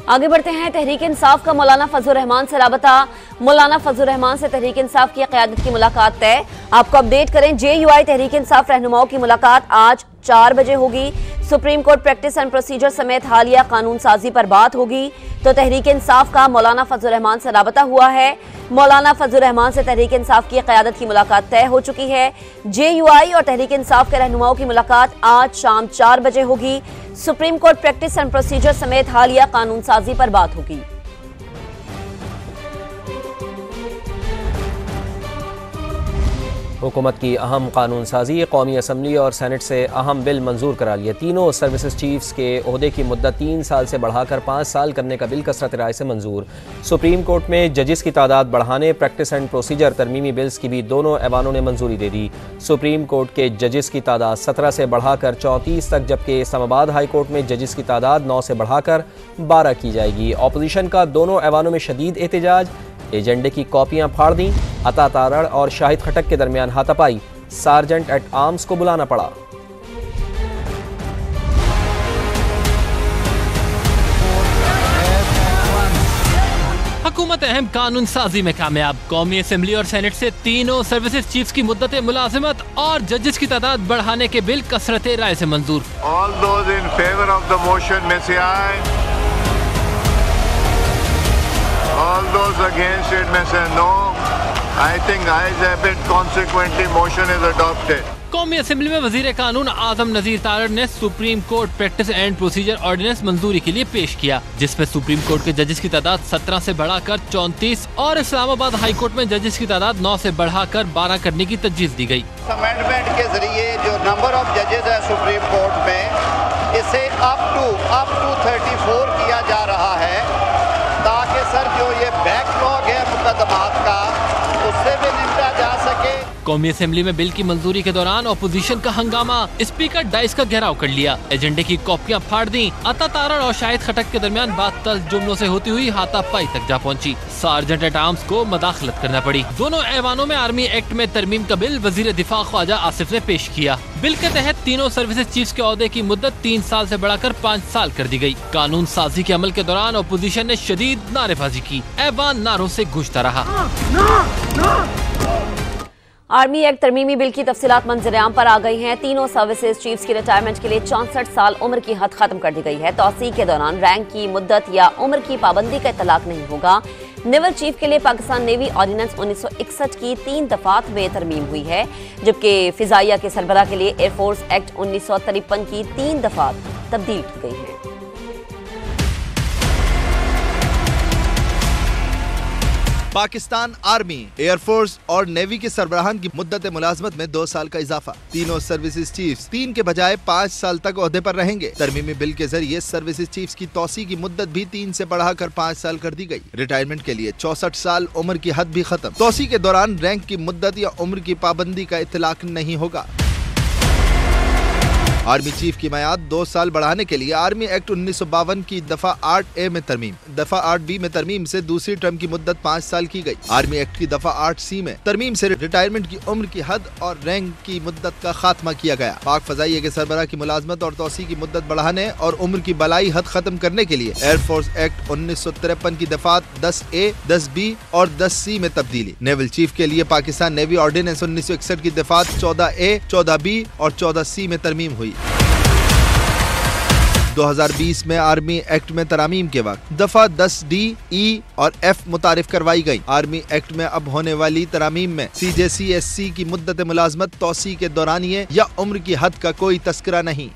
आगे बढ़ते हैं। तहरीक इंसाफ का मौलाना फजल रहमान से राबता। मौलाना फजल रहमान से तहरीक इंसाफ की क़यादत की मुलाकात तय। आपको अपडेट करें, JUI तहरीक इंसाफ रहनुमाओं की मुलाकात आज 4 बजे होगी। Supreme court practice and procedure समेत हालिया कानून साजी पर बात होगी। तो तहरीक इंसाफ का मौलाना फजल रहमान से राबता हुआ है। मौलाना फजल रहमान से तहरीक इंसाफ की क़यादत की मुलाकात तय हो चुकी है। JUI और तहरीक इंसाफ के रहनुमाओं की मुलाकात आज शाम 4 बजे होगी। Supreme court practice and procedure समेत हालिया कानून साजी पर बात होगी। हुकूमत की अहम कानून साजी। कौमी असम्बली और सेनेट से अहम बिल मंजूर करा लिए। तीनों सर्विसेज चीफ्स के ओहदे की मुद्दत 3 साल से बढ़ाकर 5 साल करने का बिल कसरत राय से मंजूर। सुप्रीम कोर्ट में जजेस की तादाद बढ़ाने, प्रैक्टिस एंड प्रोसीजर तरमीमी बिल्स की भी दोनों ऐवानों ने मंजूरी दे दी। सुप्रीम कोर्ट के जजेस की तादाद 17 से बढ़ाकर 34 तक, जबकि इस्लामाबाद हाई कोर्ट में जजेस की तादाद 9 से बढ़ाकर 12 की जाएगी। अपोजिशन का दोनों ऐवानों में शदीद एहतजाज। एजेंडे की कॉपियां फाड़ दी। अता तारड़ और शाहिद खटक के दरमियान हाथापाई। सार्जेंट एट आर्म्स को बुलाना पड़ा। हुकूमत अहम कानून साजी में कामयाब। कौमी असम्बली और सेनेट से तीनों सर्विसेज चीफ्स की मुद्दत मुलाजिमत और जजेस की तादाद बढ़ाने के बिल कसरत राय से मंजूर। All those in favor of the motion may say aye. All those against it may say no. I think ayes have it. Consequently, motion is adopted. कौमी असेंबली में वजीर कानून आजम नजीर तारड़ ने supreme court practice and procedure ordinance मंजूरी के लिए पेश किया, जिसमें सुप्रीम कोर्ट के जजेस की तादाद 17 से बढ़ाकर 34 और इस्लामाबाद हाई कोर्ट में जजेस की तादाद 9 से बढ़ाकर 12 करने की तजवीज़ दी गई। अमेंडमेंट के जरिए जो नंबर ऑफ जजेस है सुप्रीम कोर्ट में, इसे अप टू 34 किया जा रहा है, ताकि सर जो ये बैकलॉग है मुकदमात का, उससे भी निपटा जा सके। कौमी असेंबली में बिल की मंजूरी के दौरान अपोजिशन का हंगामा। स्पीकर डाइस का घेराव कर लिया। एजेंडे की कॉपियां फाड़ दी। अता तारड़ और शाहिद खटक के दरमियान बात तल्ख जुमलों से होती हुई हाथापाई तक जा पहुंची। सार्जेंट एट आर्म्स को मदाखलत करना पड़ी। दोनों ऐवानों में आर्मी एक्ट में तरमीम का बिल वजीर दिफा ख्वाजा आसिफ ने पेश किया। बिल के तहत तीनों सर्विसेज चीफ्स के ओहदे की मुद्दत 3 साल से बढ़ाकर 5 साल कर दी गई। कानून साजी के अमल के दौरान अपोजिशन ने शदीद नारेबाजी की। ऐवान नारों से गूंजता रहा। आर्मी एक्ट तरमीमी बिल की तफसीलात मंजरेआम पर आ गई हैं। तीनों सर्विसेज चीफ्स की रिटायरमेंट के लिए 64 साल उम्र की हद खत्म कर दी गई है। तौसीक के दौरान रैंक की मुद्दत या उम्र की पाबंदी का इतलाक नहीं होगा। नेवल चीफ के लिए पाकिस्तान नेवी ऑर्डिनेंस 1961 की 3 दफात में तरमीम हुई है, जबकि फिजाइया के सरबराह के लिए एयरफोर्स एक्ट 1953 की 3 दफात तब्दील की गई है। पाकिस्तान आर्मी, एयरफोर्स और नेवी के सरबराहान की मुद्दत मुलाजमत में 2 साल का इजाफा। तीनों सर्विसेज चीफ्स 3 के बजाय 5 साल तक ओहदे पर रहेंगे। तरमीमी बिल के जरिए सर्विसेज चीफ्स की तौसी की मुद्दत भी 3 से बढ़ाकर 5 साल कर दी गई। रिटायरमेंट के लिए 64 साल उम्र की हद भी खत्म। तौसी के दौरान रैंक की मुद्दत या उम्र की पाबंदी का इतलाक नहीं होगा। आर्मी चीफ की मयाद 2 साल बढ़ाने के लिए आर्मी एक्ट 1952 की दफा 8A में तरमीम, दफा 8B में तरमीम से दूसरी टर्म की मुद्दत 5 साल की गई। आर्मी एक्ट की दफा 8C में तरमीम से रिटायरमेंट की उम्र की हद और रैंक की मुद्दत का खात्मा किया गया। पाक फजाइया के सरबराह की मुलाजमत और तौसी की मुद्दत बढ़ाने और उम्र की बलाई हद खत्म करने के लिए एयरफोर्स एक्ट 1953 की दफात 10A, 10B और 10C में तब्दीली। नेवल चीफ के लिए पाकिस्तान नेवी ऑर्डिनेंस 1961 की दफात 14A, 14B और 14C में तरमीम हुई। 2020 में आर्मी एक्ट में तरामीम के वक्त दफा 10D, E और F मुतारिफ करवाई गई। आर्मी एक्ट में अब होने वाली तरामीम में CJC SC की मुद्दत मुलाजमत, तौसी के दौरानिये या उम्र की हद का कोई तस्करा नहीं।